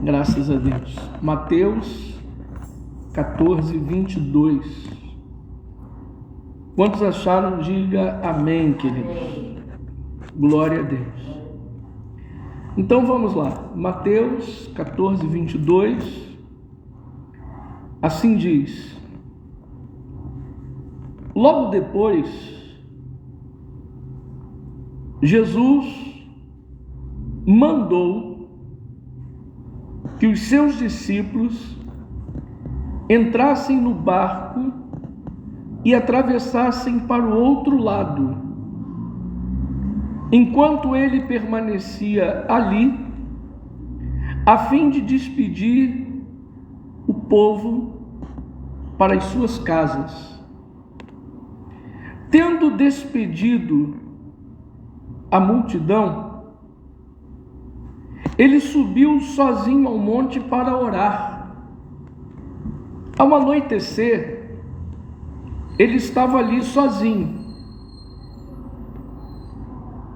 Graças a Deus. Mateus 14, 22. Quantos acharam? Diga amém, queridos. Glória a Deus. Então vamos lá. Mateus 14, 22. Assim diz: logo depois, Jesus mandou que os seus discípulos entrassem no barco e atravessassem para o outro lado. Enquanto ele permanecia ali, a fim de despedir o povo para as suas casas. Tendo despedido a multidão, ele subiu sozinho ao monte para orar. Ao anoitecer, ele estava ali sozinho.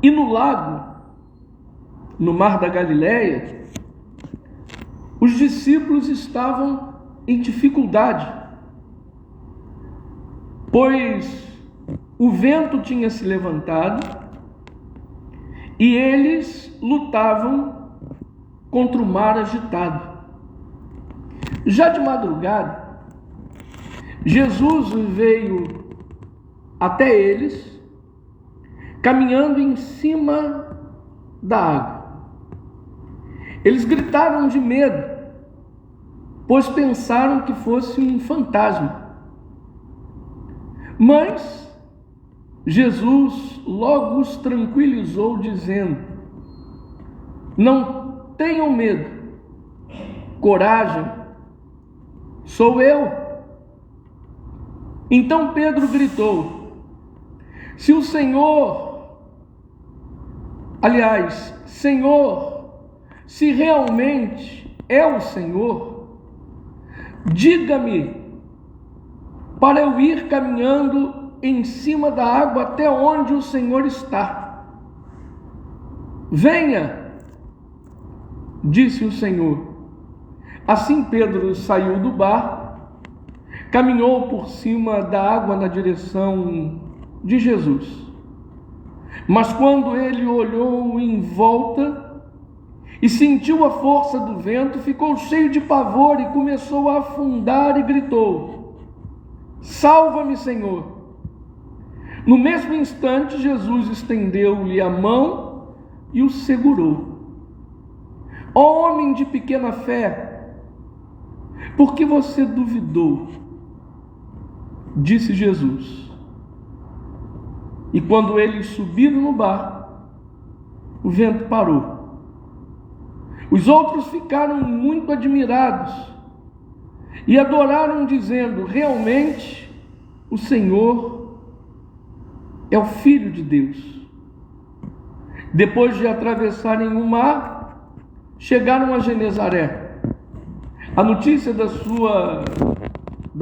E no lago, no mar da Galileia, os discípulos estavam em dificuldade, pois o vento tinha se levantado e eles lutavam contra o mar agitado. Já de madrugada, Jesus veio até eles, caminhando em cima da água. Eles gritaram de medo, pois pensaram que fosse um fantasma. Mas Jesus logo os tranquilizou, dizendo: não tenham medo, coragem, sou eu. Então Pedro gritou: Senhor, se realmente é o Senhor, diga-me para eu ir caminhando em cima da água até onde o Senhor está. Venha, disse o Senhor. Assim Pedro saiu do barco, caminhou por cima da água na direção de Jesus. Mas quando ele olhou em volta e sentiu a força do vento, ficou cheio de pavor e começou a afundar e gritou: salva-me, Senhor! No mesmo instante, Jesus estendeu-lhe a mão e o segurou. Ó homem de pequena fé, por que você duvidou? Disse Jesus. E quando eles subiram no barco, o vento parou. Os outros ficaram muito admirados e adoraram, dizendo: realmente o Senhor é o Filho de Deus. Depois de atravessarem o mar, chegaram a Genezaré. A notícia da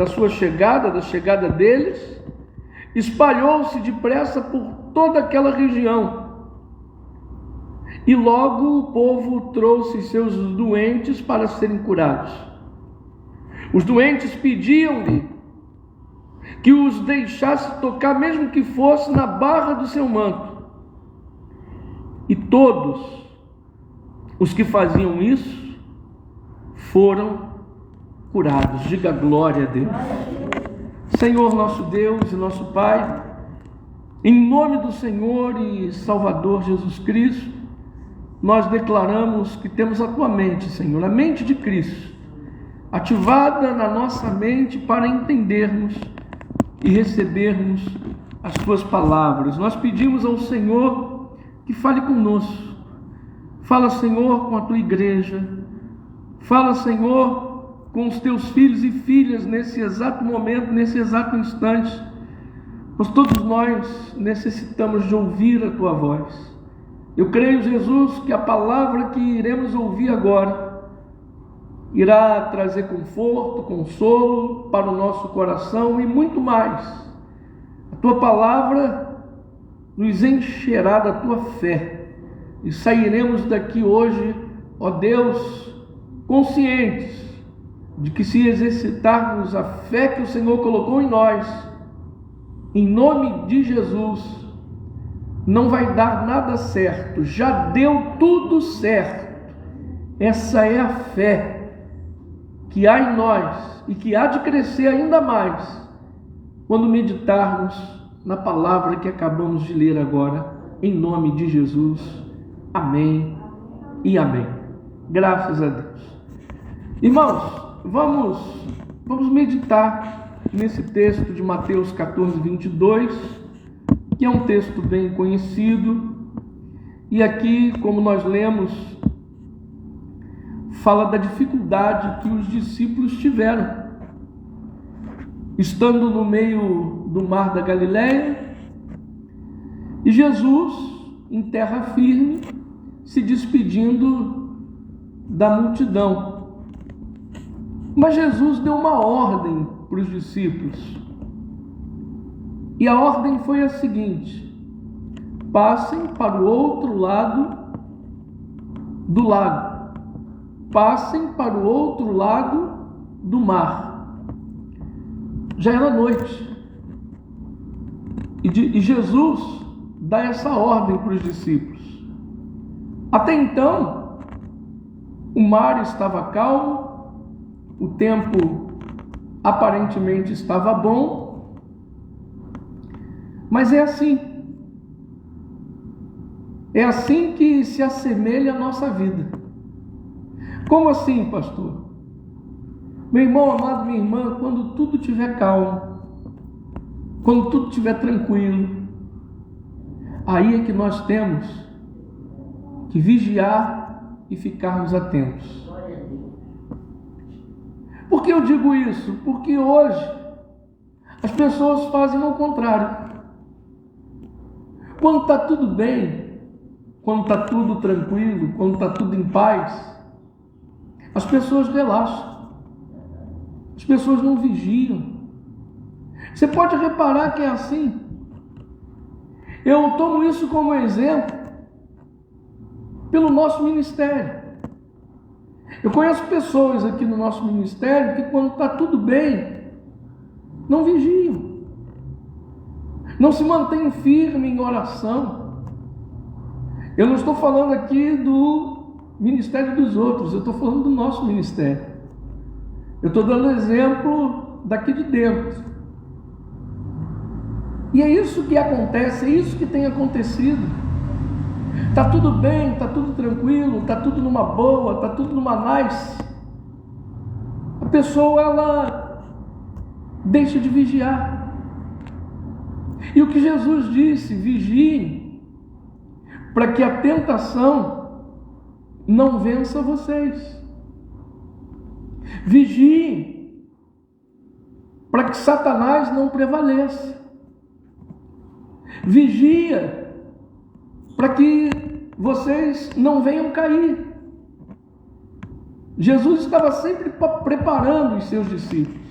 sua chegada, da chegada deles, espalhou-se depressa por toda aquela região. E logo o povo trouxe seus doentes para serem curados. Os doentes pediam-lhe que os deixasse tocar, mesmo que fosse na barra do seu manto. E todos os que faziam isso foram curados. Diga glória a Deus. Senhor nosso Deus e nosso Pai, em nome do Senhor e Salvador Jesus Cristo, nós declaramos que temos a Tua mente, Senhor, a mente de Cristo, ativada na nossa mente para entendermos e recebermos as Tuas palavras. Nós pedimos ao Senhor que fale conosco. Fala, Senhor, com a Tua igreja. Fala, Senhor, com os Teus filhos e filhas nesse exato momento, nesse exato instante. Pois todos nós necessitamos de ouvir a Tua voz. Eu creio, Jesus, que a palavra que iremos ouvir agora irá trazer conforto, consolo para o nosso coração e muito mais. A Tua palavra nos encherá da Tua fé e sairemos daqui hoje, ó Deus, conscientes de que se exercitarmos a fé que o Senhor colocou em nós, em nome de Jesus, não vai dar nada certo, já deu tudo certo. Essa é a fé que há em nós e que há de crescer ainda mais quando meditarmos na palavra que acabamos de ler agora, em nome de Jesus. Amém e amém. Graças a Deus. Irmãos, vamos meditar nesse texto de Mateus 14, 22, que é um texto bem conhecido, e aqui, como nós lemos, fala da dificuldade que os discípulos tiveram, estando no meio do mar da Galileia, e Jesus, em terra firme, se despedindo da multidão. Mas Jesus deu uma ordem para os discípulos. E a ordem foi a seguinte: passem para o outro lado do lago. Passem para o outro lado do mar. Já era noite. E Jesus dá essa ordem para os discípulos. Até então, o mar estava calmo, o tempo aparentemente estava bom, mas é assim que se assemelha a nossa vida. Como assim, pastor? Meu irmão amado, minha irmã, quando tudo estiver calmo, quando tudo estiver tranquilo, aí é que nós temos que vigiar e ficarmos atentos. Por que eu digo isso? Porque hoje as pessoas fazem o contrário. Quando está tudo bem, quando está tudo tranquilo, quando está tudo em paz, as pessoas relaxam. As pessoas não vigiam. Você pode reparar que é assim. Eu tomo isso como exemplo pelo nosso ministério. Eu conheço pessoas aqui no nosso ministério que, quando está tudo bem, não vigiam, não se mantêm firmes em oração. Eu não estou falando aqui do ministério dos outros, eu estou falando do nosso ministério. Eu estou dando exemplo daqui de dentro. E é isso que acontece, é isso que tem acontecido. Está tudo bem, está tudo tranquilo, está tudo numa boa, está tudo numa nice. A pessoa, ela deixa de vigiar. E o que Jesus disse: vigiem, para que a tentação não vença vocês. Vigiem, para que Satanás não prevaleça. Vigia, para que vocês não venham cair. Jesus estava sempre preparando os seus discípulos.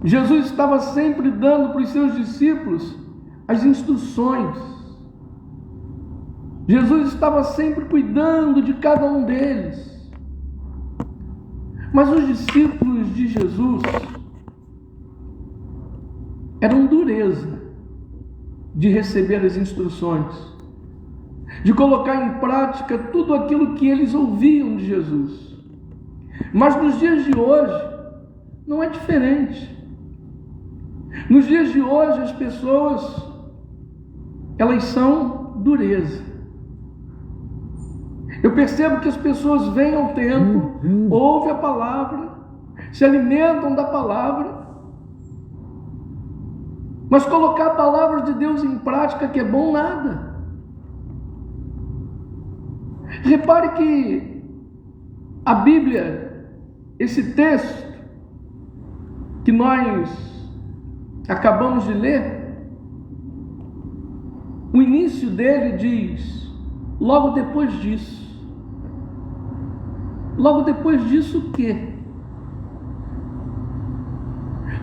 Jesus estava sempre dando para os seus discípulos as instruções. Jesus estava sempre cuidando de cada um deles. Mas os discípulos de Jesus eram dureza de receber as instruções, de colocar em prática tudo aquilo que eles ouviam de Jesus. Mas nos dias de hoje não é diferente. Nos dias de hoje as pessoas, elas são dureza. Eu percebo que as pessoas vêm ao templo, ouvem a palavra, se alimentam da palavra, mas colocar a palavra de Deus em prática, que é bom, nada. Repare que a Bíblia, esse texto que nós acabamos de ler, o início dele diz: logo depois disso. Logo depois disso o quê?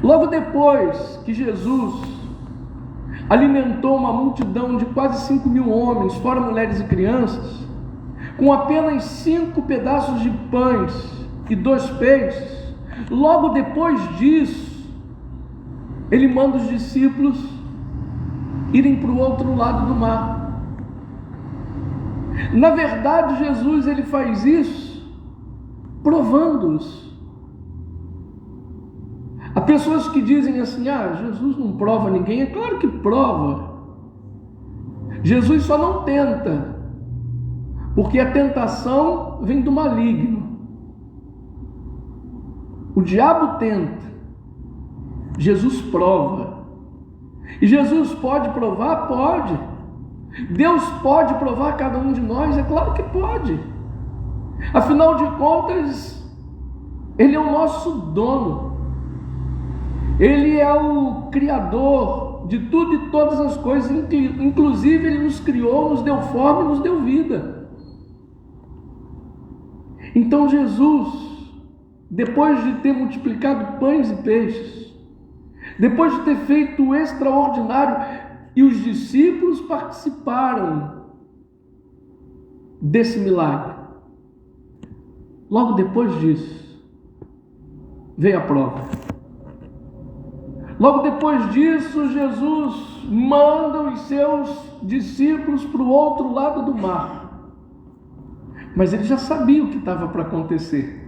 Logo depois que Jesus alimentou uma multidão de quase 5.000 homens, fora mulheres e crianças, com apenas 5 pedaços de pães e 2 peixes. Logo depois disso, ele manda os discípulos irem para o outro lado do mar. Na verdade, Jesus ele faz isso provando-os. Há pessoas que dizem assim: Jesus não prova ninguém. É claro que prova. Jesus só não tenta, porque a tentação vem do maligno. O diabo tenta, Jesus prova. E Jesus pode provar? Pode. Deus pode provar cada um de nós? É claro que pode. Afinal de contas, Ele é o nosso dono. Ele é o Criador de tudo e todas as coisas. Inclusive Ele nos criou, nos deu forma e nos deu vida. Então Jesus, depois de ter multiplicado pães e peixes, depois de ter feito o extraordinário, e os discípulos participaram desse milagre, logo depois disso veio a prova. Logo depois disso, Jesus manda os seus discípulos para o outro lado do mar. Mas ele já sabia o que estava para acontecer.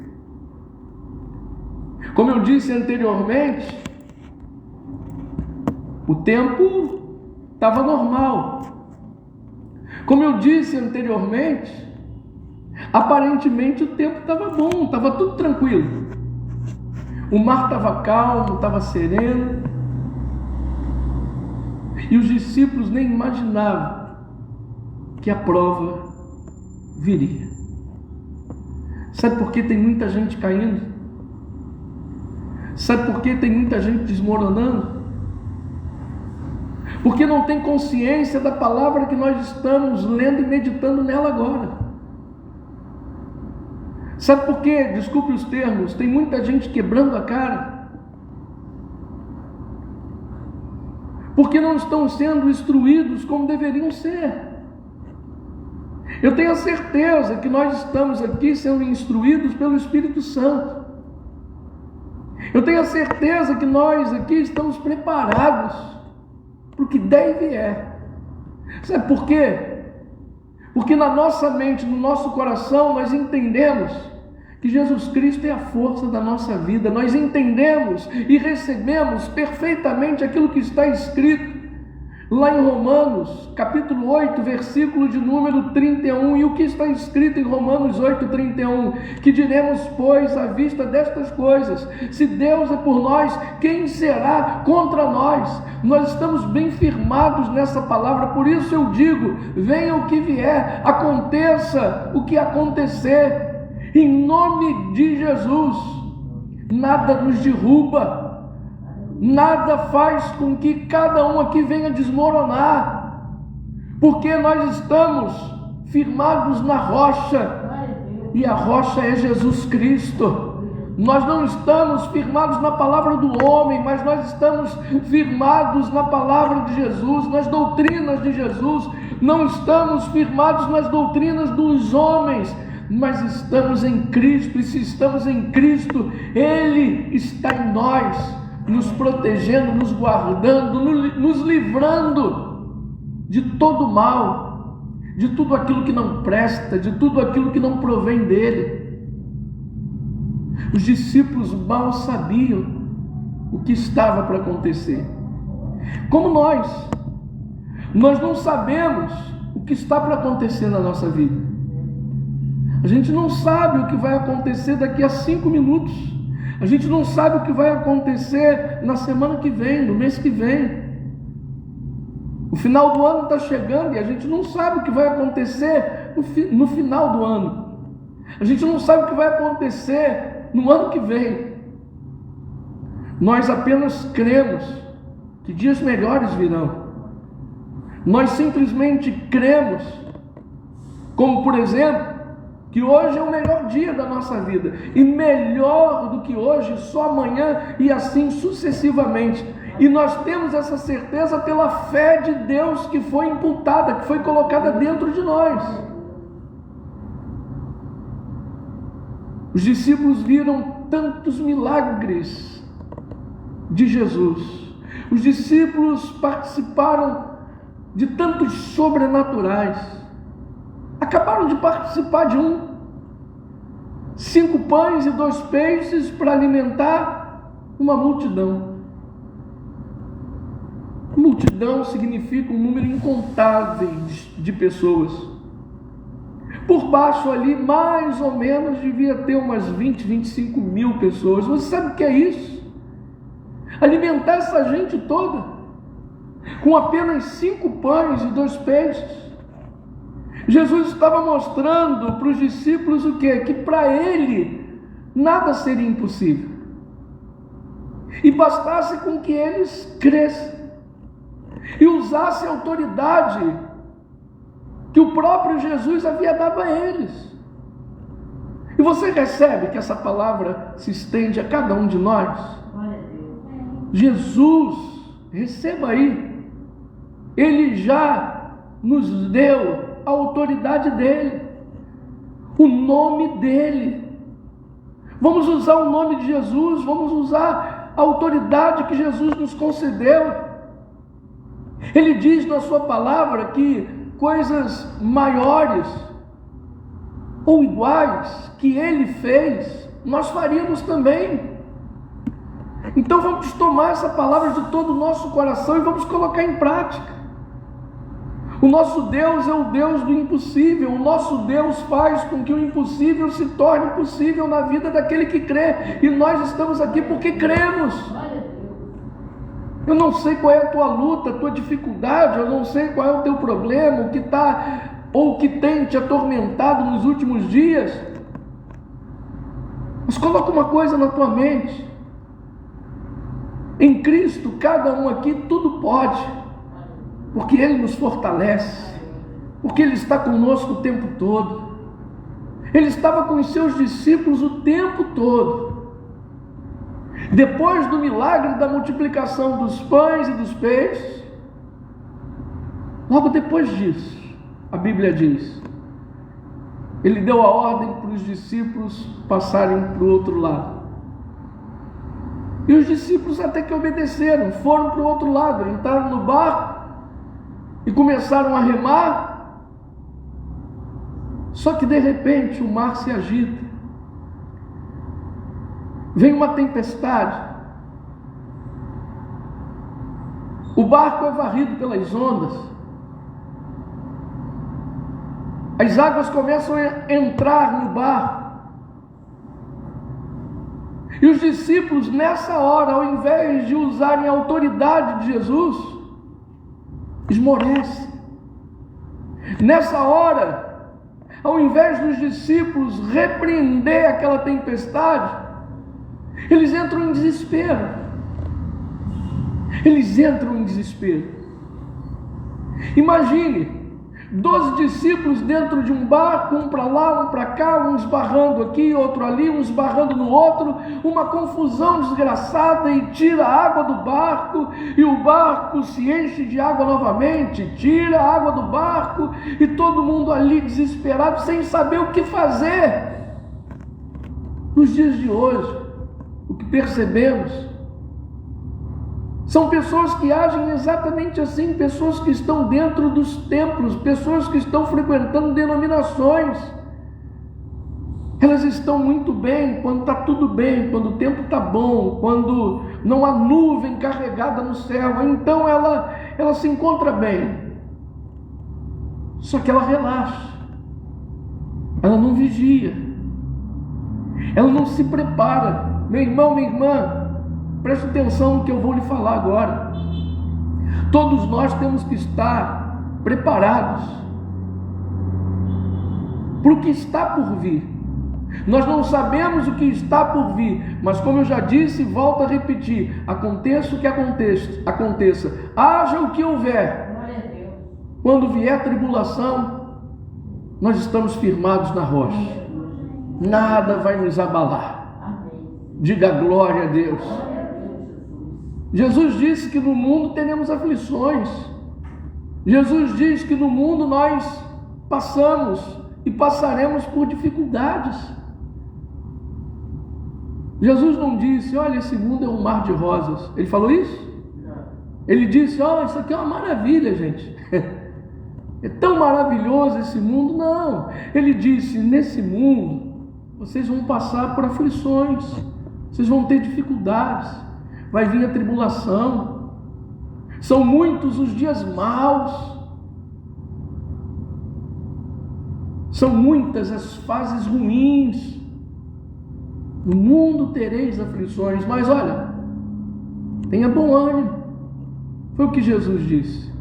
Como eu disse anteriormente, o tempo estava normal. Como eu disse anteriormente, aparentemente o tempo estava bom, estava tudo tranquilo. O mar estava calmo, estava sereno. E os discípulos nem imaginavam que a prova viria. Sabe por que tem muita gente caindo? Sabe por que tem muita gente desmoronando? Porque não tem consciência da palavra que nós estamos lendo e meditando nela agora. Sabe por quê? Desculpe os termos, tem muita gente quebrando a cara. Porque não estão sendo instruídos como deveriam ser. Eu tenho a certeza que nós estamos aqui sendo instruídos pelo Espírito Santo. Eu tenho a certeza que nós aqui estamos preparados para o que deve e é. Sabe por quê? Porque na nossa mente, no nosso coração, nós entendemos que Jesus Cristo é a força da nossa vida. Nós entendemos e recebemos perfeitamente aquilo que está escrito lá em Romanos, capítulo 8, versículo de número 31. E o que está escrito em Romanos 8, 31? Que diremos, pois, à vista destas coisas? Se Deus é por nós, quem será contra nós? Nós estamos bem firmados nessa palavra. Por isso eu digo, venha o que vier, aconteça o que acontecer, em nome de Jesus, nada nos derruba, nada faz com que cada um aqui venha desmoronar, porque nós estamos firmados na rocha, e a rocha é Jesus Cristo. Nós não estamos firmados na palavra do homem, mas nós estamos firmados na palavra de Jesus, nas doutrinas de Jesus. Não estamos firmados nas doutrinas dos homens, mas estamos em Cristo. E se estamos em Cristo, Ele está em nós, nos protegendo, nos guardando, nos livrando de todo mal, de tudo aquilo que não presta, de tudo aquilo que não provém dele. Os discípulos mal sabiam o que estava para acontecer. Como nós não sabemos o que está para acontecer na nossa vida. A gente não sabe o que vai acontecer daqui a 5 minutos. A gente não sabe o que vai acontecer na semana que vem, no mês que vem. O final do ano está chegando e a gente não sabe o que vai acontecer no final do ano. A gente não sabe o que vai acontecer no ano que vem. Nós apenas cremos que dias melhores virão. Nós simplesmente cremos, como por exemplo, que hoje é o melhor dia da nossa vida, e melhor do que hoje, só amanhã, e assim sucessivamente. E nós temos essa certeza pela fé de Deus que foi imputada, que foi colocada dentro de nós. Os discípulos viram tantos milagres de Jesus. Os discípulos participaram de tantos sobrenaturais. Acabaram de participar de 5 pães e 2 peixes para alimentar uma multidão. Multidão significa um número incontável de pessoas. Por baixo ali, mais ou menos, devia ter umas 20, 25 mil pessoas. Você sabe o que é isso? Alimentar essa gente toda com apenas 5 pães e 2 peixes. Jesus estava mostrando para os discípulos o quê? Que para ele nada seria impossível. E bastasse com que eles crescem e usassem a autoridade que o próprio Jesus havia dado a eles. E você recebe que essa palavra se estende a cada um de nós? Jesus, receba aí, ele já nos deu a autoridade dele, o nome dele. Vamos usar o nome de Jesus, vamos usar a autoridade que Jesus nos concedeu. Ele diz na sua palavra que coisas maiores ou iguais que ele fez, nós faríamos também. Então vamos tomar essa palavra de todo o nosso coração e vamos colocar em prática. O nosso Deus é o Deus do impossível. O nosso Deus faz com que o impossível se torne possível na vida daquele que crê. E nós estamos aqui porque cremos. Eu não sei qual é a tua luta, a tua dificuldade, eu não sei qual é o teu problema, o que está ou o que tem te atormentado nos últimos dias. Mas coloca uma coisa na tua mente. Em Cristo, cada um aqui tudo pode, porque Ele nos fortalece, porque Ele está conosco o tempo todo. Ele estava com os seus discípulos o tempo todo. Depois do milagre da multiplicação dos pães e dos peixes, logo depois disso, a Bíblia diz, Ele deu a ordem para os discípulos passarem para o outro lado. E os discípulos até que obedeceram, foram para o outro lado, entraram no barco e começaram a remar. Só que de repente o mar se agita. Vem uma tempestade. O barco é varrido pelas ondas. As águas começam a entrar no barco. E os discípulos, nessa hora, ao invés de usarem a autoridade de Jesus, esmorecem. Nessa hora, ao invés dos discípulos repreender aquela tempestade, eles entram em desespero. Eles entram em desespero. Imagine 12 discípulos dentro de um barco, um para lá, um para cá, um esbarrando aqui, outro ali, um esbarrando no outro, uma confusão desgraçada, e tira a água do barco, e o barco se enche de água novamente, tira a água do barco, e todo mundo ali desesperado, sem saber o que fazer. Nos dias de hoje, o que percebemos são pessoas que agem exatamente assim, pessoas que estão dentro dos templos, pessoas que estão frequentando denominações. Elas estão muito bem quando está tudo bem, quando o tempo está bom, quando não há nuvem carregada no céu, então ela se encontra bem. Só que ela relaxa, ela não vigia, ela não se prepara. Meu irmão, minha irmã, preste atenção no que eu vou lhe falar agora. Todos nós temos que estar preparados para o que está por vir. Nós não sabemos o que está por vir, mas como eu já disse, volto a repetir, aconteça o que aconteça, haja o que houver, quando vier a tribulação, nós estamos firmados na rocha, nada vai nos abalar. Diga glória a Deus. Jesus disse que no mundo teremos aflições. Jesus diz que no mundo nós passamos e passaremos por dificuldades. Jesus não disse, olha, esse mundo é um mar de rosas. Ele falou isso? Ele disse, ó, isso aqui é uma maravilha, gente. É tão maravilhoso esse mundo. Não. Ele disse, nesse mundo, vocês vão passar por aflições. Vocês vão ter dificuldades. Vai vir a tribulação. São muitos os dias maus. São muitas as fases ruins. No mundo tereis aflições, mas olha, tenha bom ânimo. Foi o que Jesus disse.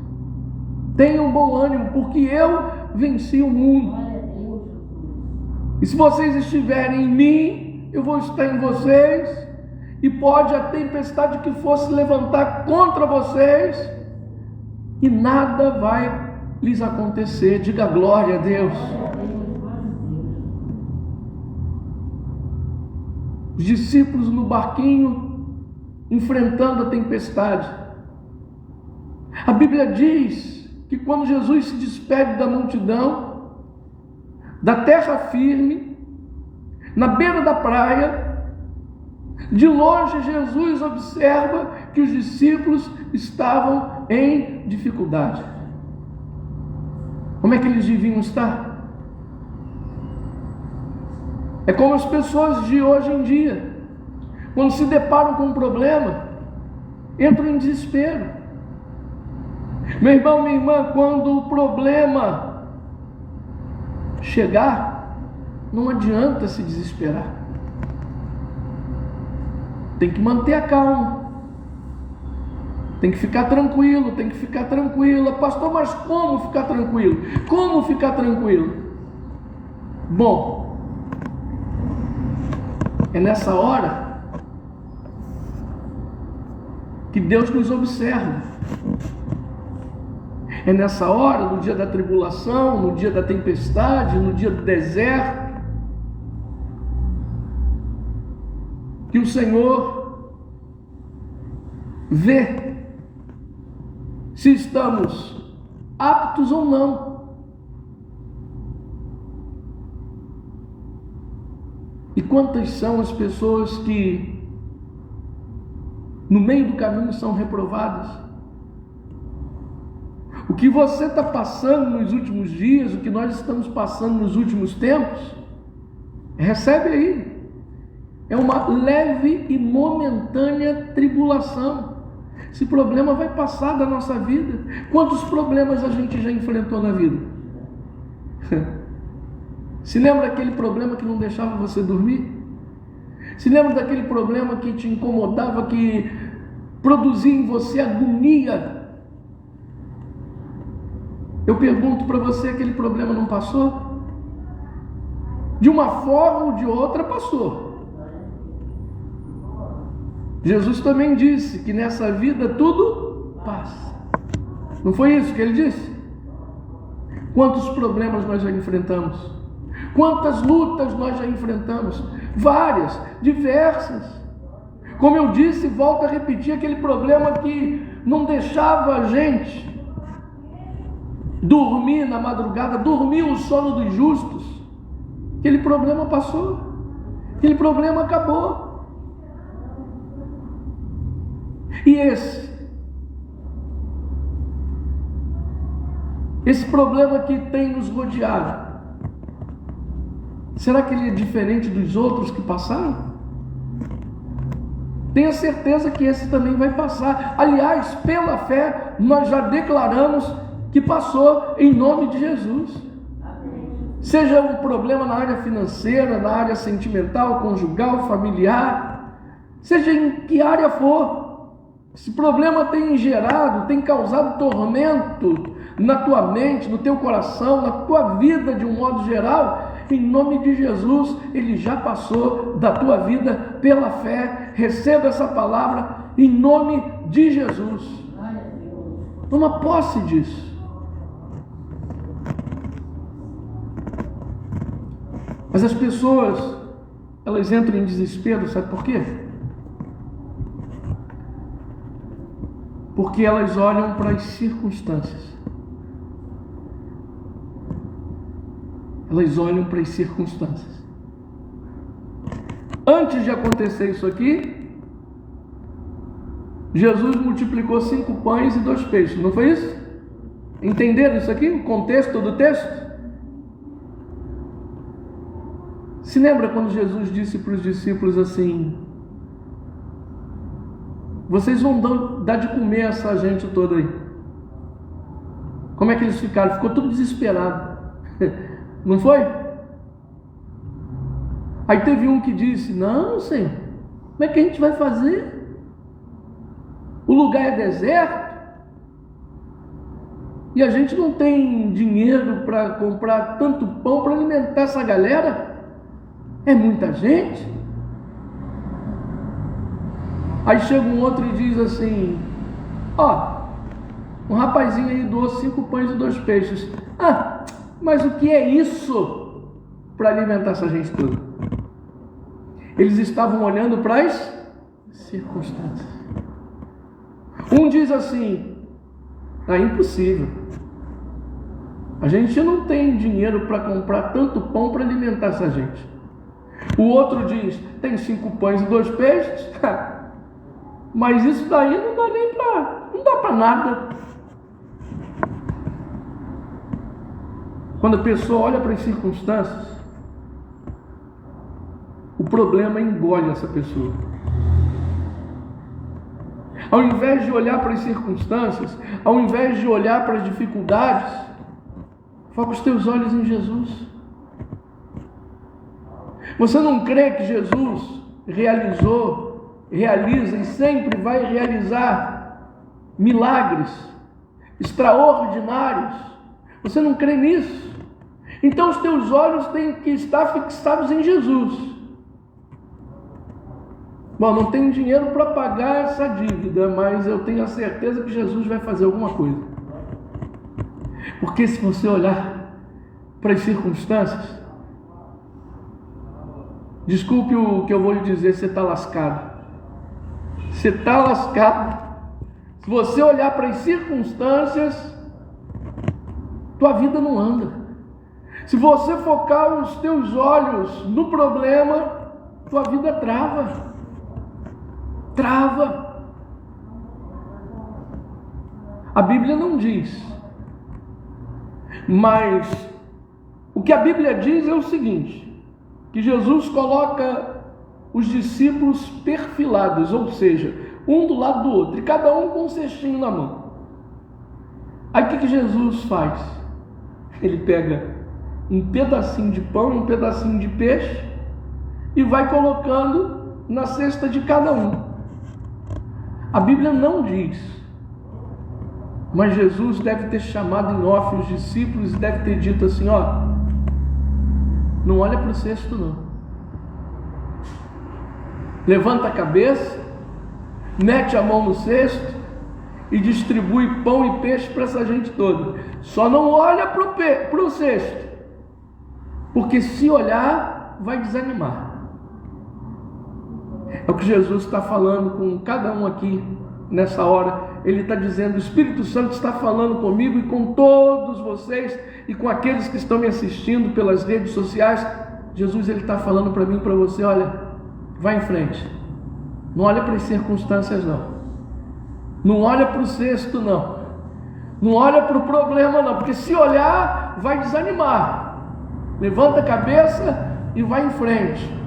Tenham bom ânimo, porque eu venci o mundo. E se vocês estiverem em mim, eu vou estar em vocês. E pode a tempestade que fosse levantar contra vocês, e nada vai lhes acontecer. Diga glória a Deus. Os discípulos no barquinho, enfrentando a tempestade. A Bíblia diz que quando Jesus se despede da multidão, da terra firme, na beira da praia, de longe Jesus observa que os discípulos estavam em dificuldade. Como é que eles deviam estar? É como as pessoas de hoje em dia, quando se deparam com um problema, entram em desespero. Meu irmão, minha irmã, quando o problema chegar, não adianta se desesperar. Tem que manter a calma. Tem que ficar tranquilo, tem que ficar tranquila. Pastor, mas como ficar tranquilo? Como ficar tranquilo? Bom, é nessa hora que Deus nos observa. É nessa hora, no dia da tribulação, no dia da tempestade, no dia do deserto, que o Senhor vê se estamos aptos ou não. E quantas são as pessoas que no meio do caminho são reprovadas? O que você está passando nos últimos dias, o que nós estamos passando nos últimos tempos, recebe aí. É uma leve e momentânea tribulação. Esse problema vai passar da nossa vida. Quantos problemas a gente já enfrentou na vida? Se lembra daquele problema que não deixava você dormir? Se lembra daquele problema que te incomodava, que produzia em você agonia? Eu pergunto para você, aquele problema não passou? De uma forma ou de outra passou. Jesus também disse que nessa vida tudo passa. Não foi isso que ele disse? Quantos problemas nós já enfrentamos? Quantas lutas nós já enfrentamos? Várias, diversas. Como eu disse, volto a repetir, aquele problema que não deixava a gente dormir na madrugada, dormir o sono dos justos. Aquele problema passou. Aquele problema acabou. E esse problema que tem nos rodeado, será que ele é diferente dos outros que passaram? Tenha certeza que esse também vai passar. Aliás, pela fé, nós já declaramos que passou em nome de Jesus. Seja um problema na área financeira, na área sentimental, conjugal, familiar, seja em que área for, esse problema tem gerado, tem causado tormento na tua mente, no teu coração, na tua vida de um modo geral, em nome de Jesus, ele já passou da tua vida pela fé. Receba essa palavra em nome de Jesus. Toma posse disso. Mas as pessoas, elas entram em desespero, sabe por quê? Porque elas olham para as circunstâncias. Elas olham para as circunstâncias. Antes de acontecer isso aqui, Jesus multiplicou 5 pães e 2 peixes, não foi isso? Entenderam isso aqui? O contexto do texto? Se lembra quando Jesus disse para os discípulos assim: vocês vão dar de comer a essa gente toda aí? Como é que eles ficaram? Ficou tudo desesperado. Não foi? Aí teve um que disse: não, Senhor, como é que a gente vai fazer? O lugar é deserto e a gente não tem dinheiro para comprar tanto pão para alimentar essa galera. É muita gente. Aí chega um outro e diz assim: ó, um rapazinho aí doou 5 pães e 2 peixes. Ah, mas o que é isso para alimentar essa gente toda? Eles estavam olhando para as circunstâncias. Um diz assim: é impossível, a gente não tem dinheiro para comprar tanto pão para alimentar essa gente. O outro diz: tem 5 pães e 2 peixes, mas isso daí não dá nem para, não dá para nada. Quando a pessoa olha para as circunstâncias, o problema engole essa pessoa. Ao invés de olhar para as circunstâncias, ao invés de olhar para as dificuldades, foca os teus olhos em Jesus. Você não crê que Jesus realiza e sempre vai realizar milagres extraordinários? Você não crê nisso? Então os teus olhos têm que estar fixados em Jesus. Bom, não tenho dinheiro para pagar essa dívida, mas eu tenho a certeza que Jesus vai fazer alguma coisa. Porque se você olhar para as circunstâncias, desculpe o que eu vou lhe dizer, você está lascado. Você está lascado. Se você olhar para as circunstâncias, tua vida não anda. Se você focar os teus olhos no problema, tua vida trava. Trava. A Bíblia não diz, mas o que a Bíblia diz é o seguinte: que Jesus coloca os discípulos perfilados, ou seja, um do lado do outro, e cada um com um cestinho na mão. Aí o que Jesus faz? Ele pega um pedacinho de pão, um pedacinho de peixe e vai colocando na cesta de cada um. A Bíblia não diz, mas Jesus deve ter chamado em off os discípulos e deve ter dito assim: ó, não olha para o cesto não, levanta a cabeça, mete a mão no cesto e distribui pão e peixe para essa gente toda. Só não olha para o cesto, porque se olhar vai desanimar. É o que Jesus está falando com cada um aqui nessa hora. Ele está dizendo: o Espírito Santo está falando comigo e com todos vocês e com aqueles que estão me assistindo pelas redes sociais. Jesus, ele está falando para mim e para você: olha, vai em frente, não olha para as circunstâncias não, não olha para o cesto não, não olha para o problema não, porque se olhar vai desanimar. Levanta a cabeça e vai em frente.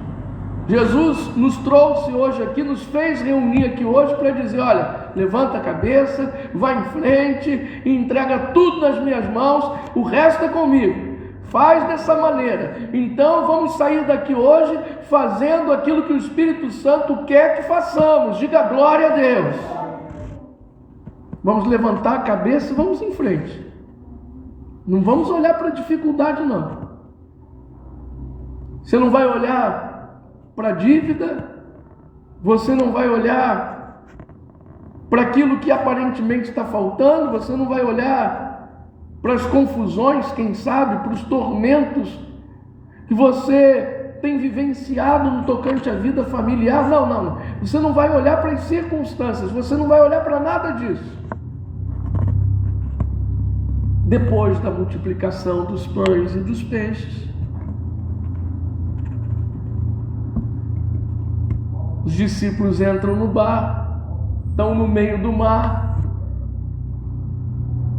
Jesus nos trouxe hoje aqui, nos fez reunir aqui hoje para dizer: olha, levanta a cabeça, vai em frente e entrega tudo nas minhas mãos, o resto é comigo. Faz dessa maneira. Então vamos sair daqui hoje fazendo aquilo que o Espírito Santo quer que façamos. Diga glória a Deus. Vamos levantar a cabeça e vamos em frente. Não vamos olhar para a dificuldade não. Você não vai olhar para a dívida, você não vai olhar para aquilo que aparentemente está faltando, você não vai olhar para as confusões, quem sabe, para os tormentos que você tem vivenciado no tocante à vida familiar. Não. Você não vai olhar para as circunstâncias, você não vai olhar para nada disso. Depois da multiplicação dos pães e dos peixes, discípulos entram no barco, estão no meio do mar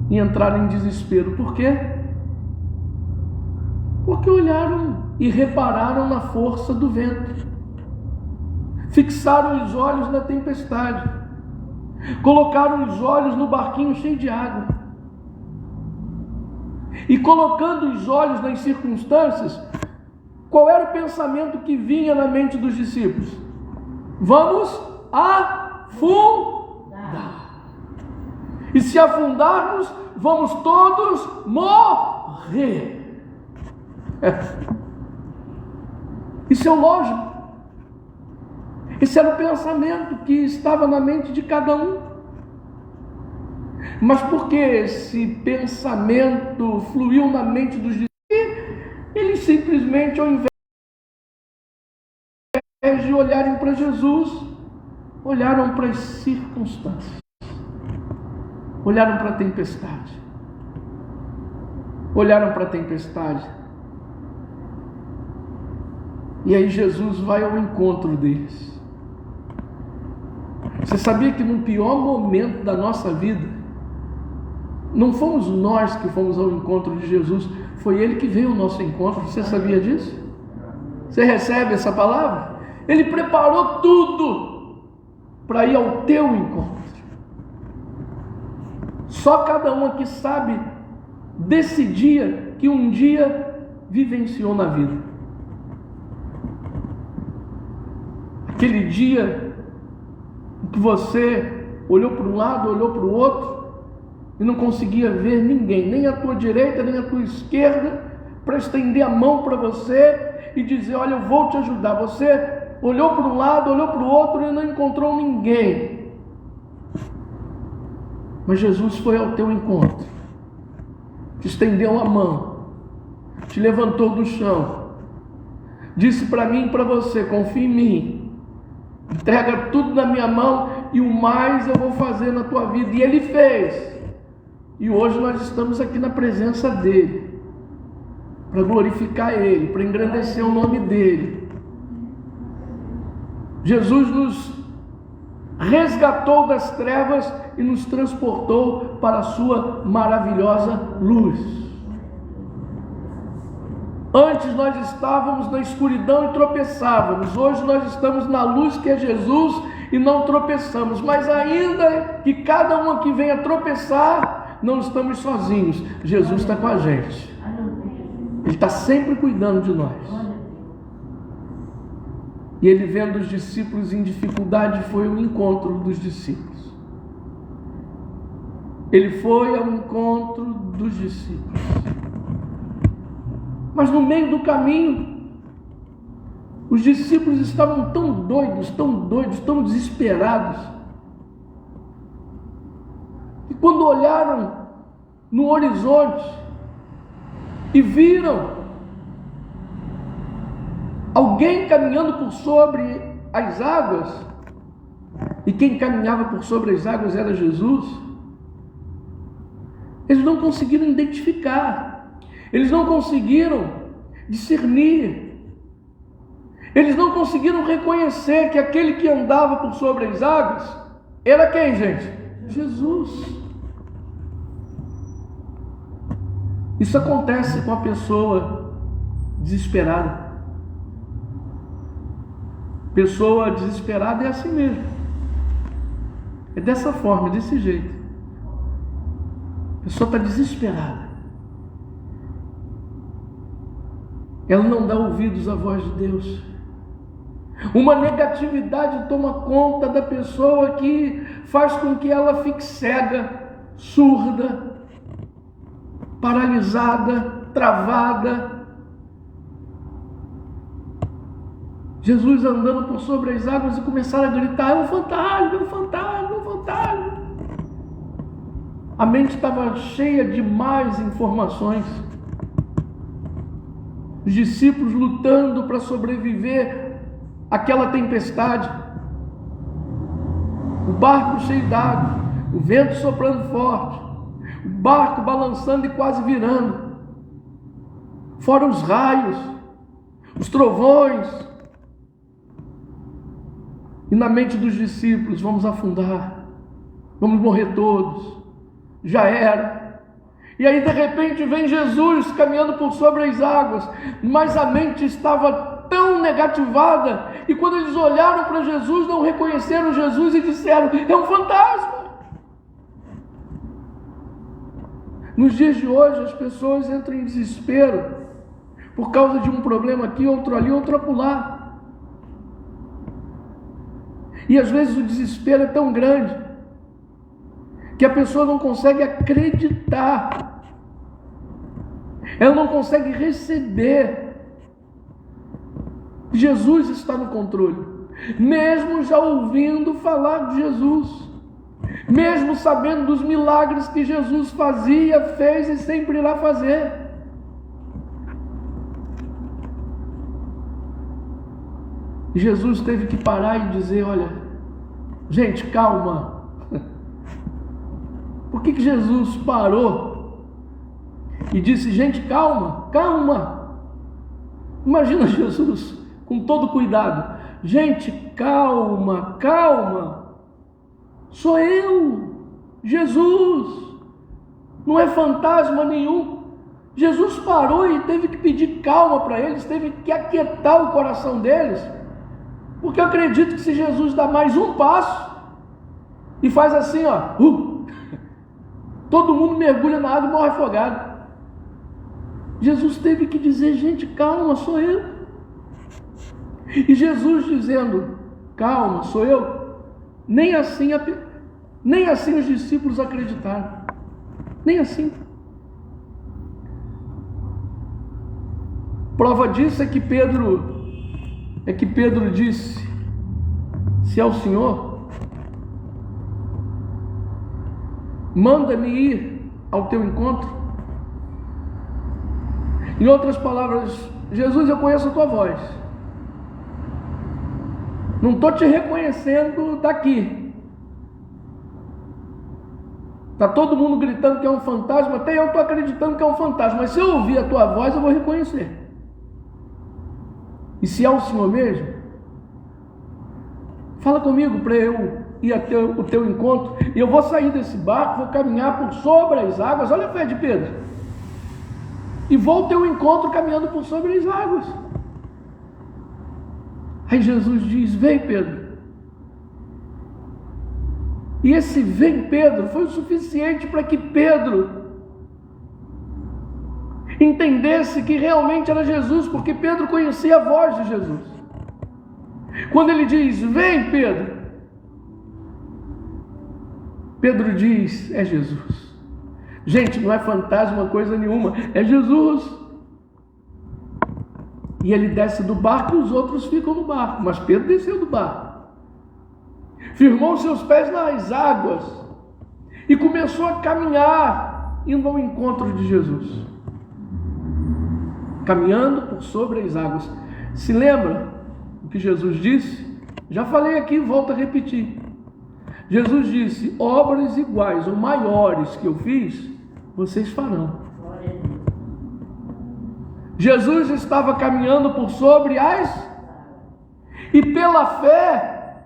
e entraram em desespero. Por quê? Porque olharam e repararam na força do vento, fixaram os olhos na tempestade, colocaram os olhos no barquinho cheio de água, e colocando os olhos nas circunstâncias, qual era o pensamento que vinha na mente dos discípulos? Vamos afundar. E se afundarmos, vamos todos morrer. Isso é o lógico. Esse era o pensamento que estava na mente de cada um. Mas por que esse pensamento fluiu na mente dos discípulos? Eles simplesmente, ao invés de olharem para Jesus, olharam para as circunstâncias, olharam para a tempestade, e aí Jesus vai ao encontro deles. Você sabia que no pior momento da nossa vida, não fomos nós que fomos ao encontro de Jesus, foi Ele que veio ao nosso encontro? Você sabia disso? Você recebe essa palavra? Ele preparou tudo para ir ao teu encontro. Só cada um aqui sabe desse dia que um dia vivenciou na vida. Aquele dia em que você olhou para um lado, olhou para o outro e não conseguia ver ninguém, nem a tua direita, nem a tua esquerda, para estender a mão para você e dizer: olha, eu vou te ajudar. Você olhou para um lado, olhou para o outro e não encontrou ninguém. Mas Jesus foi ao teu encontro, te estendeu a mão, te levantou do chão, disse para mim e para você: confia em mim, entrega tudo na minha mão e o mais eu vou fazer na tua vida. E Ele fez. E hoje nós estamos aqui na presença dEle, para glorificar Ele, para engrandecer o nome dEle. Jesus nos resgatou das trevas e nos transportou para a sua maravilhosa luz. Antes nós estávamos na escuridão e tropeçávamos. Hoje nós estamos na luz que é Jesus e não tropeçamos. Mas ainda que cada um aqui venha tropeçar, não estamos sozinhos. Jesus está com a gente. Ele está sempre cuidando de nós. E Ele, vendo os discípulos em dificuldade, foi ao encontro dos discípulos. Ele foi ao encontro dos discípulos. Mas no meio do caminho, os discípulos estavam tão doidos, tão desesperados, que quando olharam no horizonte e viram alguém caminhando por sobre as águas, e quem caminhava por sobre as águas era Jesus, eles não conseguiram identificar, eles não conseguiram discernir, eles não conseguiram reconhecer que aquele que andava por sobre as águas era quem, gente? Jesus. Isso acontece com a pessoa desesperada. Pessoa desesperada é assim mesmo. É dessa forma, desse jeito. A pessoa está desesperada. Ela não dá ouvidos à voz de Deus. Uma negatividade toma conta da pessoa que faz com que ela fique cega, surda, paralisada, travada. Jesus andando por sobre as águas e começaram a gritar: é um fantasma, é um fantasma, é um fantasma. A mente estava cheia de mais informações. Os discípulos lutando para sobreviver àquela tempestade. O barco cheio d'água, o vento soprando forte, o barco balançando e quase virando. Fora os raios, os trovões. E na mente dos discípulos: vamos afundar, vamos morrer todos, já era. E aí de repente vem Jesus caminhando por sobre as águas, mas a mente estava tão negativada, e quando eles olharam para Jesus, não reconheceram Jesus e disseram: é um fantasma. Nos dias de hoje as pessoas entram em desespero por causa de um problema aqui, outro ali, outro acolá. E às vezes o desespero é tão grande que a pessoa não consegue acreditar, ela não consegue receber. Jesus está no controle, mesmo já ouvindo falar de Jesus, mesmo sabendo dos milagres que Jesus fazia, fez e sempre irá fazer. Jesus teve que parar e dizer: olha, gente, calma. Por que Jesus parou e disse: gente, calma, calma? Imagina Jesus com todo cuidado: gente, calma, calma, sou eu, Jesus, não é fantasma nenhum. Jesus parou e teve que pedir calma para eles, teve que aquietar o coração deles, porque eu acredito que se Jesus dá mais um passo e faz assim, ó, todo mundo mergulha na água e morre afogado. Jesus teve que dizer: gente, calma, sou eu. E Jesus dizendo: calma, sou eu, nem assim os discípulos acreditaram, nem assim. Prova disso é que Pedro disse: se é o Senhor, manda-me ir ao teu encontro. Em outras palavras: Jesus, eu conheço a tua voz, não estou te reconhecendo daqui. Está todo mundo gritando que é um fantasma, até eu estou acreditando que é um fantasma, mas se eu ouvir a tua voz eu vou reconhecer. E se é o Senhor mesmo, fala comigo para eu ir até o teu encontro, e eu vou sair desse barco, vou caminhar por sobre as águas. Olha a fé de Pedro. E vou ao teu encontro caminhando por sobre as águas. Aí Jesus diz: vem, Pedro. E esse vem, Pedro, foi o suficiente para que Pedro entendesse que realmente era Jesus, porque Pedro conhecia a voz de Jesus. Quando ele diz: vem, Pedro, Pedro diz: é Jesus. Gente, não é fantasma coisa nenhuma, é Jesus. E ele desce do barco e os outros ficam no barco, mas Pedro desceu do barco, firmou seus pés nas águas e começou a caminhar, indo ao encontro de Jesus, caminhando por sobre as águas. Se lembra o que Jesus disse? Já falei aqui, volto a repetir. Jesus disse: obras iguais ou maiores que eu fiz, vocês farão. Jesus estava caminhando por sobre as... E pela fé,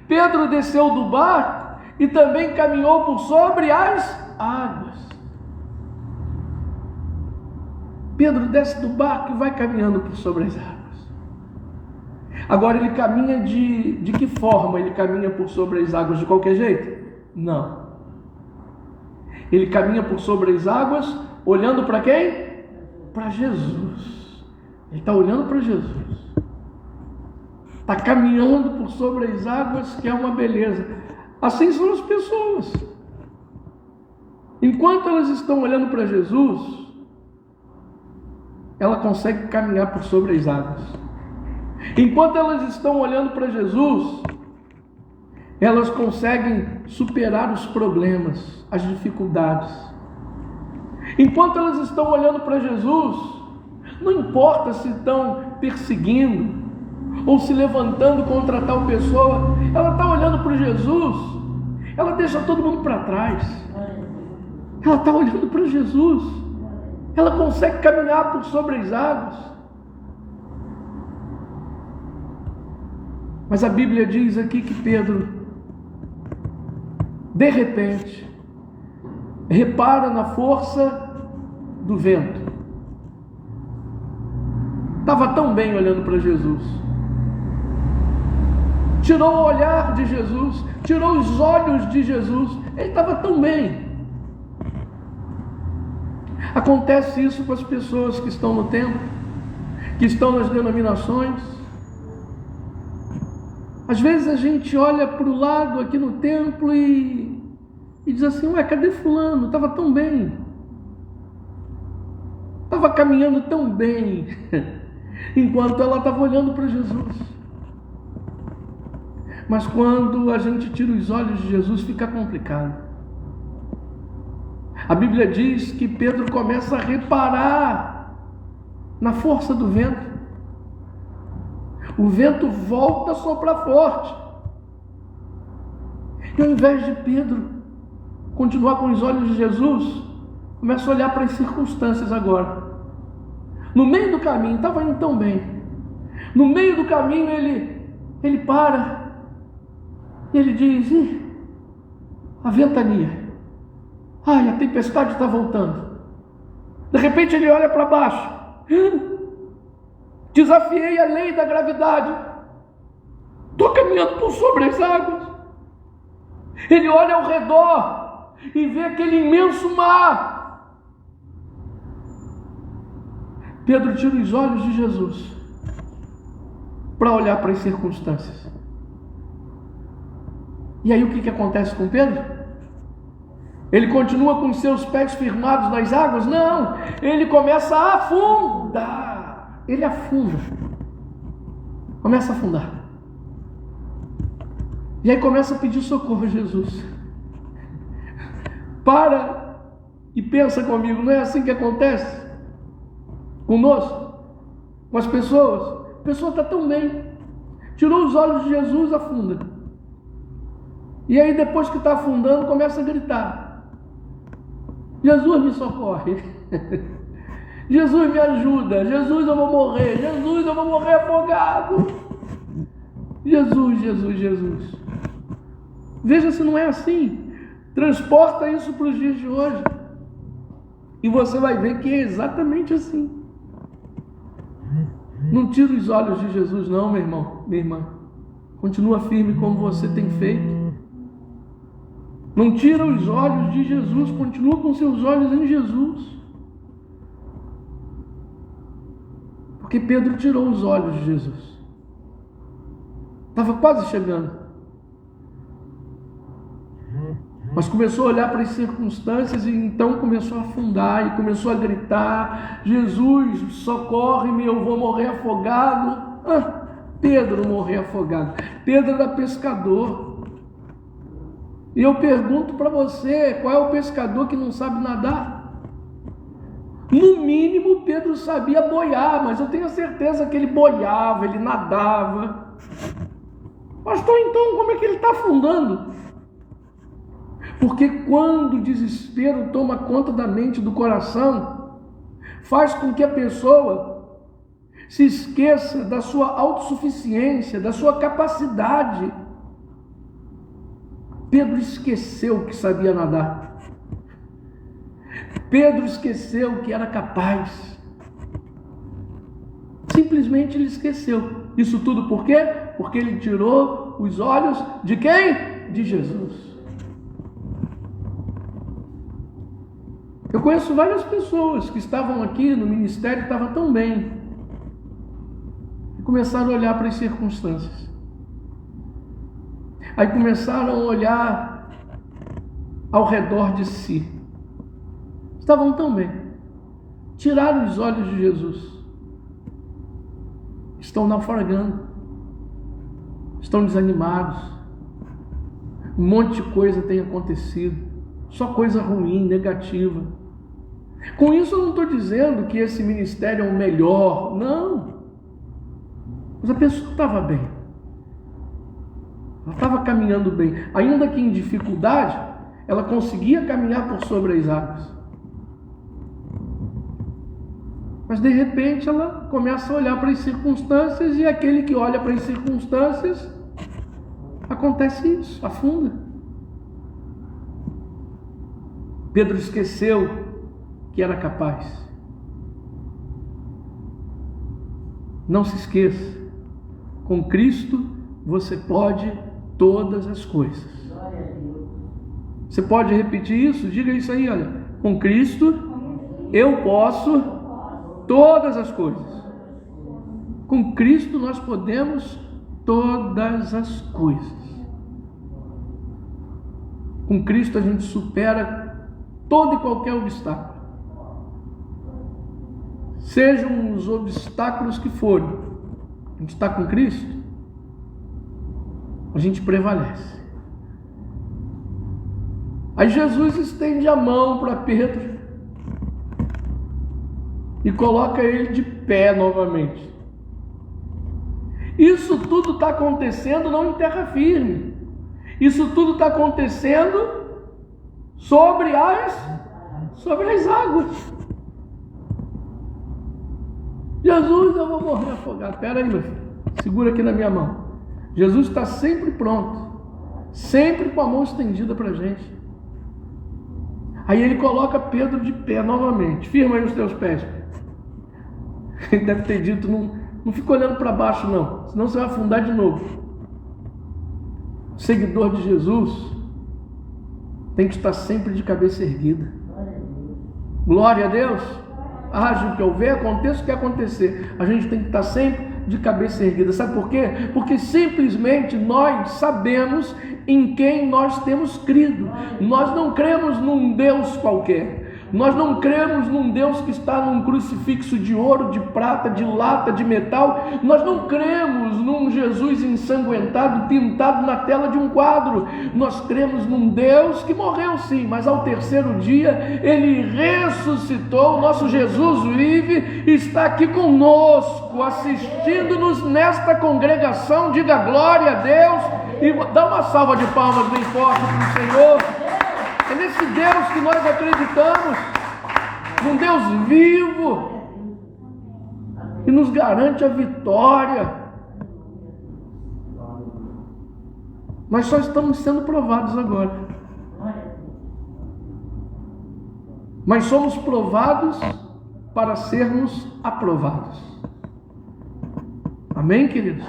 Pedro desceu do barco e também caminhou por sobre as águas. Pedro desce do barco e vai caminhando por sobre as águas. Agora ele caminha de que forma? Ele caminha por sobre as águas de qualquer jeito? Não. Ele caminha por sobre as águas olhando para quem? Para Jesus. Ele está olhando para Jesus. Está caminhando por sobre as águas, que é uma beleza. Assim são as pessoas. Enquanto elas estão olhando para Jesus, ela consegue caminhar por sobre as águas. Enquanto elas estão olhando para Jesus, elas conseguem superar os problemas, as dificuldades. Enquanto elas estão olhando para Jesus, não importa se estão perseguindo ou se levantando contra tal pessoa, ela está olhando para Jesus, ela deixa todo mundo para trás. Ela está olhando para Jesus, ela consegue caminhar por sobre as águas. Mas a Bíblia diz aqui que Pedro, de repente, repara na força do vento. Estava tão bem olhando para Jesus. Tirou o olhar de Jesus, tirou os olhos de Jesus. Ele estava tão bem. Acontece isso com as pessoas que estão no templo, que estão nas denominações. Às vezes a gente olha para o lado aqui no templo e diz assim: ué, cadê fulano? Estava tão bem. Estava caminhando tão bem. Enquanto ela estava olhando para Jesus. Mas quando a gente tira os olhos de Jesus, fica complicado. A Bíblia diz que Pedro começa a reparar na força do vento. O vento volta a soprar forte. E ao invés de Pedro continuar com os olhos de Jesus, começa a olhar para as circunstâncias agora. No meio do caminho, estava indo tão bem. No meio do caminho ele para e ele diz: a ventania. Ai, a tempestade está voltando. De repente ele olha para baixo. Desafiei a lei da gravidade. Estou caminhando por sobre as águas. Ele olha ao redor e vê aquele imenso mar. Pedro tira os olhos de Jesus para olhar para as circunstâncias. E aí o que acontece com Pedro? Ele continua com seus pés firmados nas águas? Não, ele começa a afundar. Ele afunda. Começa a afundar. E aí começa a pedir socorro a Jesus. Para e pensa comigo, não é assim que acontece conosco, com as pessoas? A pessoa está tão bem, tirou os olhos de Jesus, afunda. E aí depois que está afundando, começa a gritar: Jesus me socorre. Jesus me ajuda. Jesus, eu vou morrer. Jesus, eu vou morrer afogado. Jesus, Jesus, Jesus. Veja se não é assim. Transporta isso para os dias de hoje e você vai ver que é exatamente assim. Não tira os olhos de Jesus não, meu irmão, minha irmã. Continua firme como você tem feito. Não tira os olhos de Jesus, continua com seus olhos em Jesus. Porque Pedro tirou os olhos de Jesus. Estava quase chegando. Mas começou a olhar para as circunstâncias e então começou a afundar e começou a gritar: Jesus, socorre-me, eu vou morrer afogado. Pedro morreu afogado. Pedro era pescador. E eu pergunto para você, qual é o pescador que não sabe nadar? No mínimo Pedro sabia boiar, mas eu tenho a certeza que ele boiava, ele nadava. Pastor, então como é que ele está afundando? Porque quando o desespero toma conta da mente, do coração, faz com que a pessoa se esqueça da sua autossuficiência, da sua capacidade. Pedro esqueceu que sabia nadar. Pedro esqueceu que era capaz. Simplesmente ele esqueceu. Isso tudo por quê? Porque ele tirou os olhos de quem? De Jesus. Eu conheço várias pessoas que estavam aqui no ministério e estavam tão bem. E começaram a olhar para as circunstâncias. Aí começaram a olhar ao redor de si. Estavam tão bem. Tiraram os olhos de Jesus. Estão naufragando. Estão desanimados. Um monte de coisa tem acontecido. Só coisa ruim, negativa. Com isso eu não estou dizendo que esse ministério é o melhor. Não. Mas a pessoa estava bem. Ela estava caminhando bem. Ainda que em dificuldade, ela conseguia caminhar por sobre as águas. Mas de repente ela começa a olhar para as circunstâncias, e aquele que olha para as circunstâncias acontece isso, afunda. Pedro esqueceu que era capaz. Não se esqueça, com Cristo você pode todas as coisas. Você pode repetir isso? Diga isso aí, olha. Com Cristo eu posso todas as coisas. Com Cristo nós podemos todas as coisas. Com Cristo a gente supera todo e qualquer obstáculo. Sejam os obstáculos que forem, a gente está com Cristo, a gente prevalece. Aí Jesus estende a mão para Pedro e coloca ele de pé novamente. Isso tudo está acontecendo não em terra firme. Isso tudo está acontecendo sobre as águas. Jesus, eu vou morrer afogado. Espera aí, meu filho. Segura aqui na minha mão. Jesus está sempre pronto. Sempre com a mão estendida para a gente. Aí ele coloca Pedro de pé novamente. Firma aí os teus pés. Ele deve ter dito, não fica olhando para baixo não. Senão você vai afundar de novo. O seguidor de Jesus tem que estar sempre de cabeça erguida. Glória a Deus. Haja o que houver, aconteça o que acontecer, a gente tem que estar sempre de cabeça erguida. Sabe por quê? Porque simplesmente nós sabemos em quem nós temos crido. Nós não cremos num Deus qualquer. Nós não cremos num Deus que está num crucifixo de ouro, de prata, de lata, de metal. Nós não cremos num Jesus ensanguentado, pintado na tela de um quadro. Nós cremos num Deus que morreu sim, mas ao terceiro dia Ele ressuscitou. Nosso Jesus vive e está aqui conosco, assistindo-nos nesta congregação. Diga glória a Deus e dá uma salva de palmas bem forte para o Senhor. É nesse Deus que nós acreditamos, num Deus vivo, que nos garante a vitória. Nós só estamos sendo provados agora. Mas somos provados para sermos aprovados. Amém, queridos?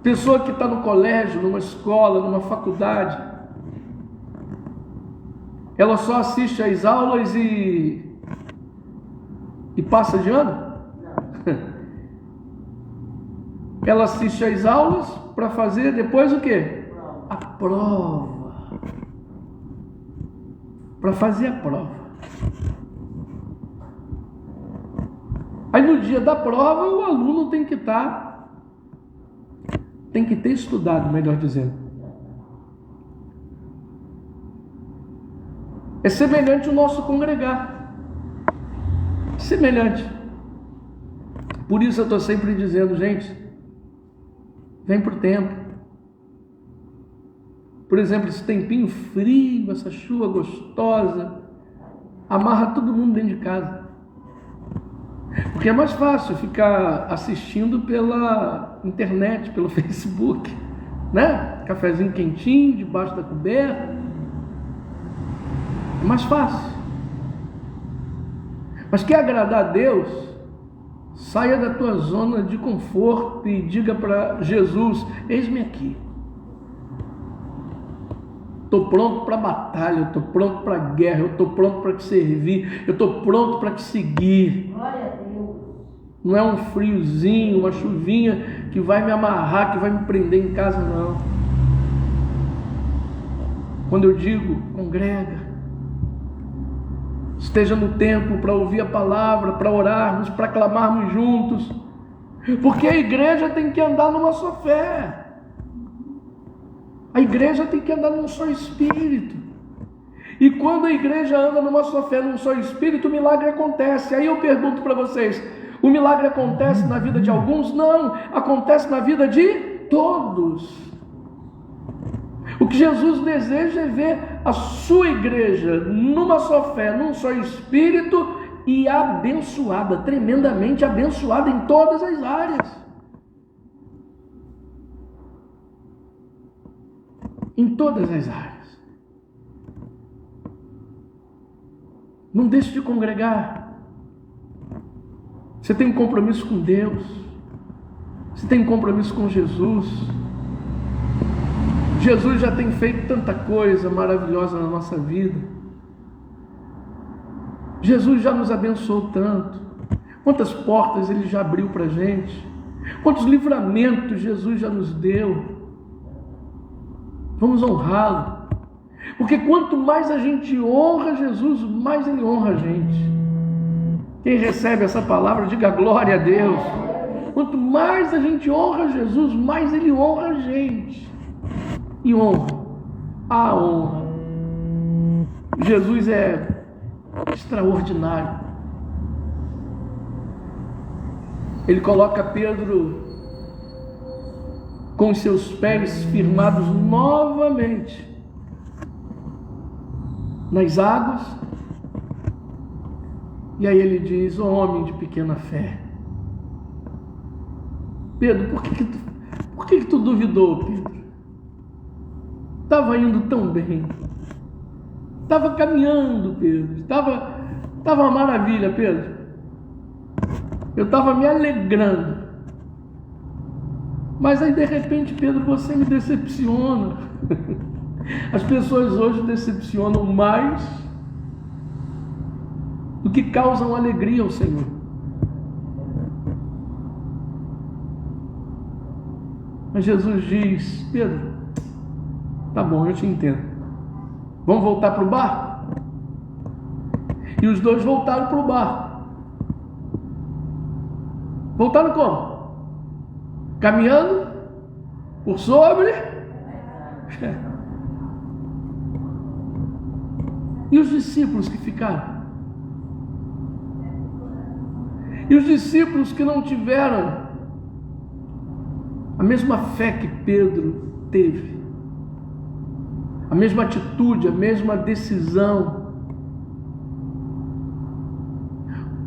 Pessoa que está no colégio, numa escola, numa faculdade, ela só assiste às aulas e passa de ano? Ela assiste às aulas para fazer depois o quê? A prova. Para fazer a prova. Aí no dia da prova o aluno tem que ter estudado, melhor dizendo. É semelhante o nosso congregar. Semelhante. Por isso eu estou sempre dizendo, gente, vem para o tempo. Por exemplo, esse tempinho frio, essa chuva gostosa, amarra todo mundo dentro de casa. Porque é mais fácil ficar assistindo pela internet, pelo Facebook, né? Cafezinho quentinho, debaixo da coberta. É mais fácil. Mas quer agradar a Deus? Saia da tua zona de conforto e diga para Jesus: eis-me aqui. Estou pronto para a batalha, eu estou pronto para a guerra, eu estou pronto para te servir, eu estou pronto para te seguir. Glória a Deus. Não é um friozinho, uma chuvinha que vai me amarrar, que vai me prender em casa, não. Quando eu digo, congrega, esteja no templo para ouvir a palavra, para orarmos, para clamarmos juntos, porque a igreja tem que andar numa só fé. A igreja tem que andar num só espírito. E quando a igreja anda numa só fé, num só espírito, o milagre acontece. Aí eu pergunto para vocês: o milagre acontece na vida de alguns? Não, acontece na vida de todos. O que Jesus deseja é ver a sua igreja numa só fé, num só espírito e abençoada, tremendamente abençoada em todas as áreas. em todas as áreas. Não deixe de congregar. Você tem um compromisso com Deus. Você tem um compromisso com Jesus. Jesus já tem feito tanta coisa maravilhosa na nossa vida. Jesus já nos abençoou tanto. Quantas portas Ele já abriu para a gente. Quantos livramentos Jesus já nos deu. Vamos honrá-lo. Porque quanto mais a gente honra Jesus, mais Ele honra a gente. Quem recebe essa palavra, diga glória a Deus. Quanto mais a gente honra Jesus, mais Ele honra a gente. E honra, a honra. Jesus é extraordinário. Ele coloca Pedro com os seus pés firmados novamente nas águas. E aí ele diz: ó homem de pequena fé. Pedro, por que tu duvidou, Pedro? Estava indo tão bem. Estava caminhando, Pedro. Estava uma maravilha, Pedro. Eu estava me alegrando. Mas aí, de repente, Pedro, você me decepciona. As pessoas hoje decepcionam mais do que causam alegria ao Senhor. Mas Jesus diz: Pedro, tá bom, eu te entendo. Vamos voltar para o barco? E os dois voltaram para o barco. Voltaram como? Caminhando por sobre. E os discípulos que ficaram? E os discípulos que não tiveram a mesma fé que Pedro teve, a mesma atitude, a mesma decisão.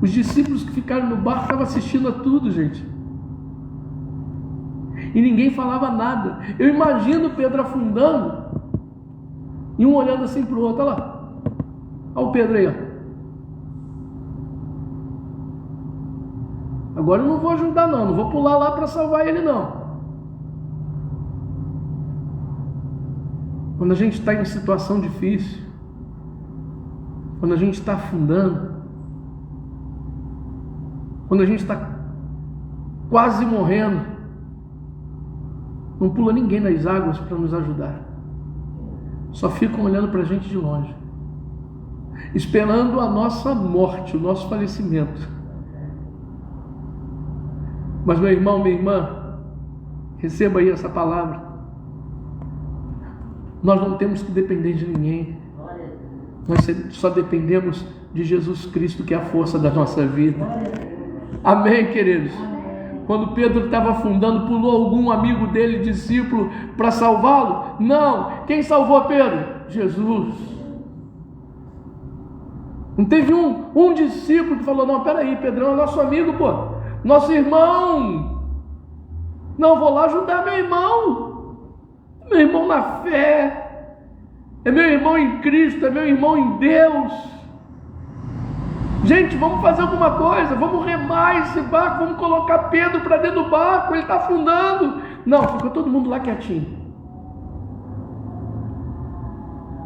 Os discípulos que ficaram no barco estavam assistindo a tudo, gente. E ninguém falava nada. Eu imagino Pedro afundando e um olhando assim para o outro. Olha lá. Olha o Pedro aí, ó. Agora eu não vou ajudar não vou pular lá para salvar ele não. Quando a gente está em situação difícil, quando a gente está afundando, quando a gente está quase morrendo, não pula ninguém nas águas para nos ajudar. Só ficam olhando para a gente de longe, esperando a nossa morte, o nosso falecimento. Mas meu irmão, minha irmã, receba aí essa palavra. Nós não temos que depender de ninguém. Nós só dependemos de Jesus Cristo, que é a força da nossa vida. Amém, queridos? Quando Pedro estava afundando, pulou algum amigo dele, discípulo, para salvá-lo? Não. Quem salvou Pedro? Jesus. Não teve um discípulo que falou: não, peraí, Pedrão é nosso amigo, pô. Nosso irmão. Não, vou lá ajudar meu irmão. Meu irmão na fé. É meu irmão em Cristo, é meu irmão em Deus. Gente, vamos fazer alguma coisa, vamos remar esse barco, vamos colocar Pedro para dentro do barco, ele está afundando. Não, ficou todo mundo lá quietinho.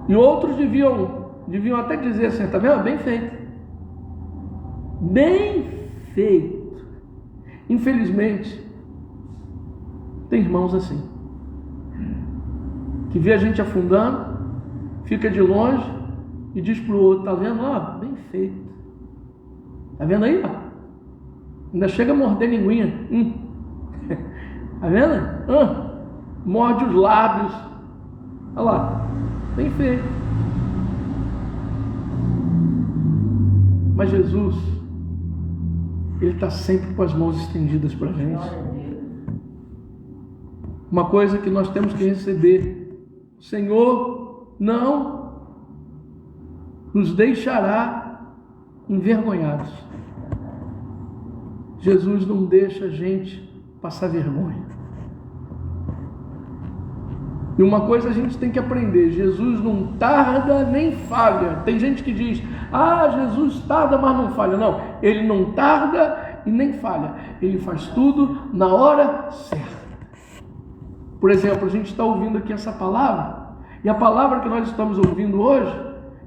E outros deviam até dizer assim: tá vendo? Bem feito. Bem feito. Infelizmente, tem irmãos assim, que vê a gente afundando, fica de longe e diz para o outro: tá vendo? Ó, bem feito. Tá vendo aí? Ó? Ainda chega a morder a linguinha. Tá vendo? Morde os lábios. Olha lá. Bem feito. Mas Jesus, Ele está sempre com as mãos estendidas para a gente. Uma coisa que nós temos que receber: o Senhor não nos deixará envergonhados. Jesus não deixa a gente passar vergonha. E uma coisa a gente tem que aprender: Jesus não tarda nem falha. Tem gente que diz: Jesus tarda, mas não falha. Não, ele não tarda e nem falha. Ele faz tudo na hora certa. Por exemplo, a gente está ouvindo aqui essa palavra, e a palavra que nós estamos ouvindo hoje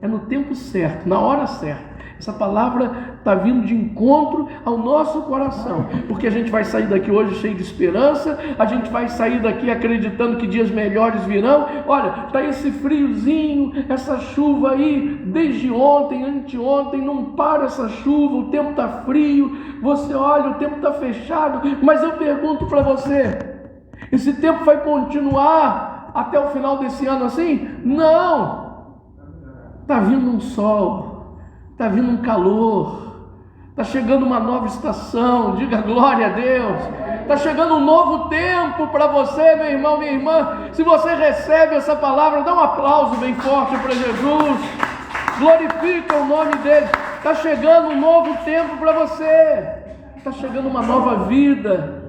é no tempo certo, na hora certa. Essa palavra está vindo de encontro ao nosso coração, porque a gente vai sair daqui hoje cheio de esperança, a gente vai sair daqui acreditando que dias melhores virão. Olha, está esse friozinho, essa chuva aí, desde ontem, anteontem, não para essa chuva, o tempo está frio, você olha, o tempo está fechado, mas eu pergunto para você, esse tempo vai continuar até o final desse ano assim? Não! Está vindo um sol, está vindo um calor, está chegando uma nova estação, diga glória a Deus. Está chegando um novo tempo para você, meu irmão, minha irmã. Se você recebe essa palavra, dá um aplauso bem forte para Jesus, glorifica o nome dele. Está chegando um novo tempo para você, está chegando uma nova vida.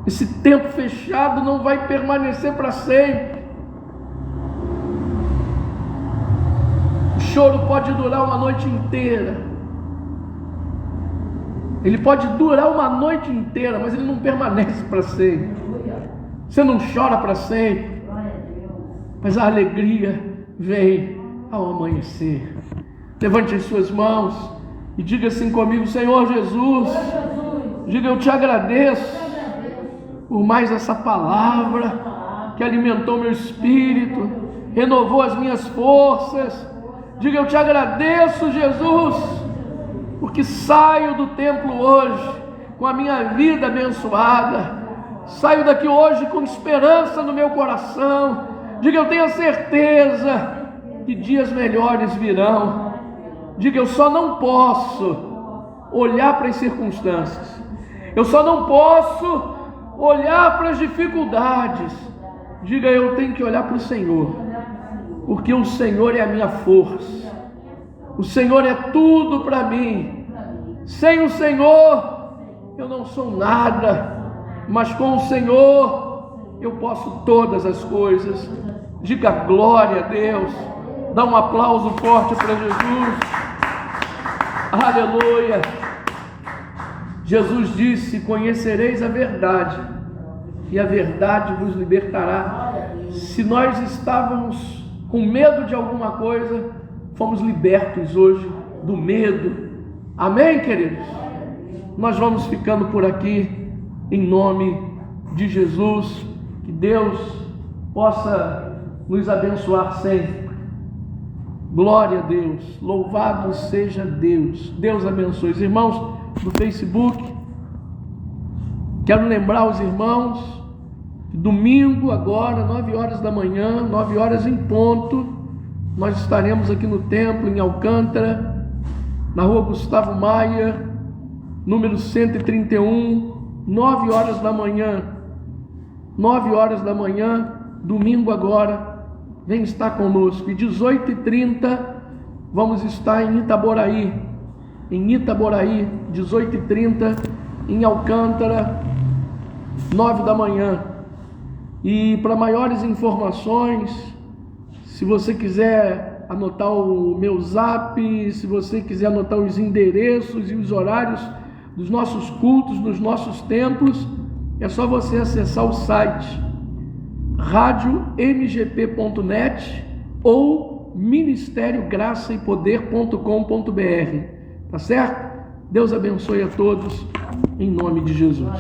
Esse tempo fechado não vai permanecer para sempre. O choro pode durar uma noite inteira. Ele pode durar uma noite inteira, mas ele não permanece para sempre. Você não chora para sempre, mas a alegria vem ao amanhecer. Levante as suas mãos e diga assim comigo: Senhor Jesus, diga: eu te agradeço por mais essa palavra que alimentou meu espírito, renovou as minhas forças. Diga: eu te agradeço, Jesus, porque saio do templo hoje com a minha vida abençoada, saio daqui hoje com esperança no meu coração. Diga: eu tenho a certeza que dias melhores virão. Diga: eu só não posso olhar para as circunstâncias, eu só não posso olhar para as dificuldades. Diga: eu tenho que olhar para o Senhor, porque o Senhor é a minha força, o Senhor é tudo para mim. Sem o Senhor eu não sou nada, mas com o Senhor eu posso todas as coisas. Diga glória a Deus, dá um aplauso forte para Jesus. Aleluia. Jesus disse: conhecereis a verdade, e a verdade vos libertará. Se nós estávamos com medo de alguma coisa, fomos libertos hoje do medo. Amém, queridos? Nós vamos ficando por aqui, em nome de Jesus. Que Deus possa nos abençoar sempre. Glória a Deus, louvado seja Deus. Deus abençoe. Os irmãos do Facebook, quero lembrar os irmãos que domingo agora, 9 horas da manhã, 9 horas em ponto, nós estaremos aqui no templo em Alcântara, na rua Gustavo Maia, número 131, 9 horas da manhã, 9 horas da manhã, domingo agora, vem estar conosco. E 18h30 vamos estar em Itaboraí, 18h30, em Alcântara, 9 da manhã. E para maiores informações, se você quiser anotar o meu zap, se você quiser anotar os endereços e os horários dos nossos cultos, dos nossos templos, é só você acessar o site radiomgp.net ou ministériograçaepoder.com.br. Tá certo? Deus abençoe a todos, em nome de Jesus.